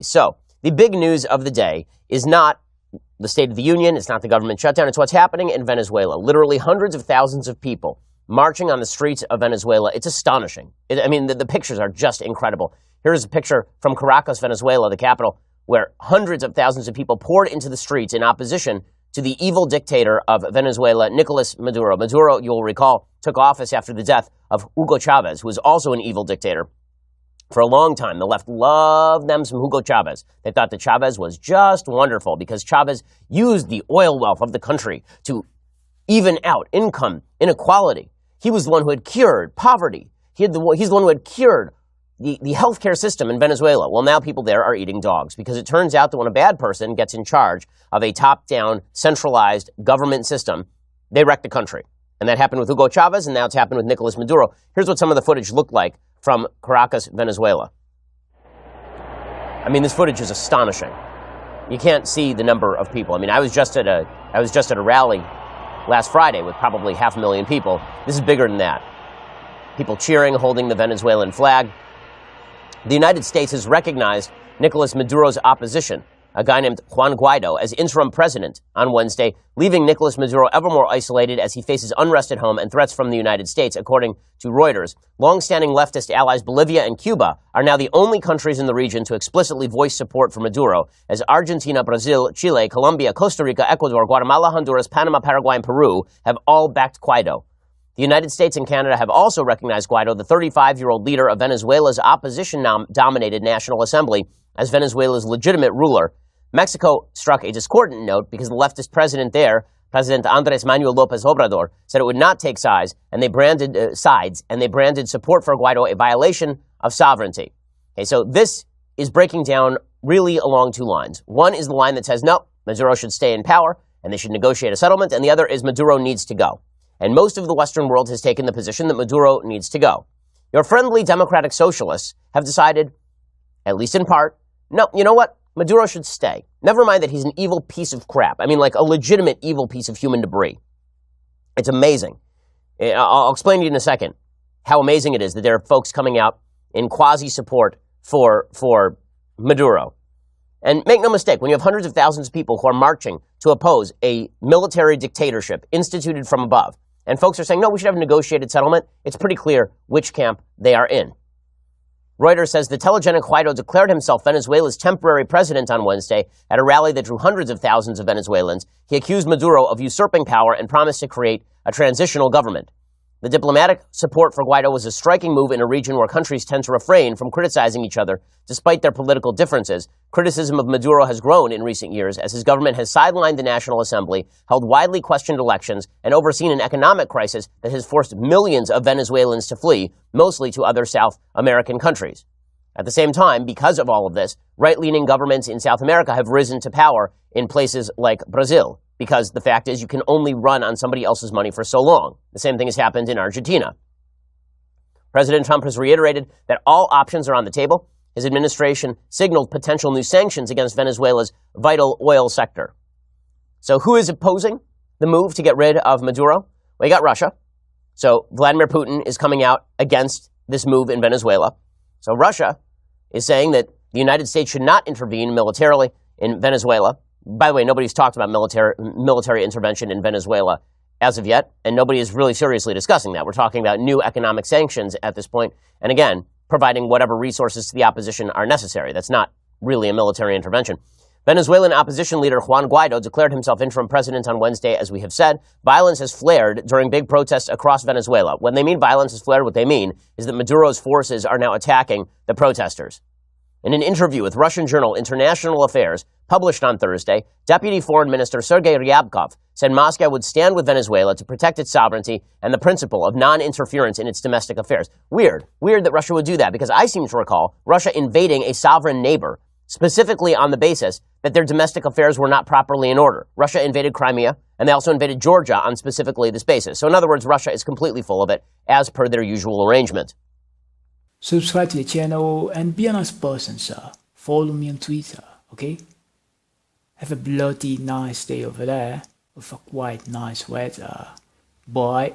So the big news of the day is not the State of the Union. It's not the government shutdown. It's what's happening in Venezuela. Literally hundreds of thousands of people marching on the streets of Venezuela. It's astonishing. The pictures are just incredible. Here's a picture from Caracas, Venezuela, the capital, where hundreds of thousands of people poured into the streets in opposition to the evil dictator of Venezuela, Nicolas Maduro. Maduro, you'll recall, took office after the death of Hugo Chavez, who was also an evil dictator. For a long time, the left loved them some Hugo Chavez. They thought that Chavez was just wonderful because Chavez used the oil wealth of the country to even out income inequality. He was the one who had cured poverty. He's the one who had cured the healthcare system in Venezuela. Well, now people there are eating dogs because it turns out that when a bad person gets in charge of a top-down, centralized government system, they wreck the country. And that happened with Hugo Chavez, and now it's happened with Nicolas Maduro. Here's what some of the footage looked like from Caracas, Venezuela. I mean, this footage is astonishing. You can't see the number of people. I mean, I was just at a rally last Friday with probably 500,000 people. This is bigger than that. People cheering, holding the Venezuelan flag. The United States has recognized Nicolas Maduro's opposition, a guy named Juan Guaido, as interim president on Wednesday, leaving Nicolas Maduro ever more isolated as he faces unrest at home and threats from the United States, according to Reuters. Long-standing leftist allies Bolivia and Cuba are now the only countries in the region to explicitly voice support for Maduro, as Argentina, Brazil, Chile, Colombia, Costa Rica, Ecuador, Guatemala, Honduras, Panama, Paraguay, and Peru have all backed Guaido. The United States and Canada have also recognized Guaido, the 35-year-old leader of Venezuela's opposition-dominated National Assembly, as Venezuela's legitimate ruler. Mexico struck a discordant note because the leftist president there, President Andrés Manuel López Obrador, said it would not take sides, and they branded support for Guaido a violation of sovereignty. Okay, so this is breaking down really along two lines. One is the line that says, no, Maduro should stay in power, and they should negotiate a settlement, and the other is Maduro needs to go. And most of the Western world has taken the position that Maduro needs to go. Your friendly democratic socialists have decided, at least in part, no, you know what? Maduro should stay. Never mind that he's an evil piece of crap. I mean, like a legitimate evil piece of human debris. It's amazing. I'll explain to you in a second how amazing it is that there are folks coming out in quasi-support for Maduro. And make no mistake, when you have hundreds of thousands of people who are marching to oppose a military dictatorship instituted from above, and folks are saying, no, we should have a negotiated settlement, it's pretty clear which camp they are in. Reuters says the telegenic Guaido declared himself Venezuela's temporary president on Wednesday at a rally that drew hundreds of thousands of Venezuelans. He accused Maduro of usurping power and promised to create a transitional government. The diplomatic support for Guaido was a striking move in a region where countries tend to refrain from criticizing each other despite their political differences. Criticism of Maduro has grown in recent years as his government has sidelined the National Assembly, held widely questioned elections, and overseen an economic crisis that has forced millions of Venezuelans to flee, mostly to other South American countries. At the same time, because of all of this, right-leaning governments in South America have risen to power in places like Brazil, because the fact is you can only run on somebody else's money for so long. The same thing has happened in Argentina. President Trump has reiterated that all options are on the table. His administration signaled potential new sanctions against Venezuela's vital oil sector. So who is opposing the move to get rid of Maduro? Well, you got Russia. So Vladimir Putin is coming out against this move in Venezuela. So Russia is saying that the United States should not intervene militarily in Venezuela. By the way, nobody's talked about military intervention in Venezuela as of yet, and nobody is really seriously discussing that. We're talking about new economic sanctions at this point, and again, providing whatever resources to the opposition are necessary. That's not really a military intervention. Venezuelan opposition leader Juan Guaido declared himself interim president on Wednesday, as we have said. Violence has flared during big protests across Venezuela. When they mean violence has flared, what they mean is that Maduro's forces are now attacking the protesters. In an interview with Russian journal International Affairs, published on Thursday, Deputy Foreign Minister Sergei Ryabkov said Moscow would stand with Venezuela to protect its sovereignty and the principle of non-interference in its domestic affairs. Weird that Russia would do that, because I seem to recall Russia invading a sovereign neighbor, specifically on the basis that their domestic affairs were not properly in order. Russia invaded Crimea, and they also invaded Georgia on specifically this basis. So in other words, Russia is completely full of it, as per their usual arrangement. Subscribe to the channel and be a nice person, sir. Follow me on Twitter, okay? Have a bloody nice day over there with a quite nice weather. Bye.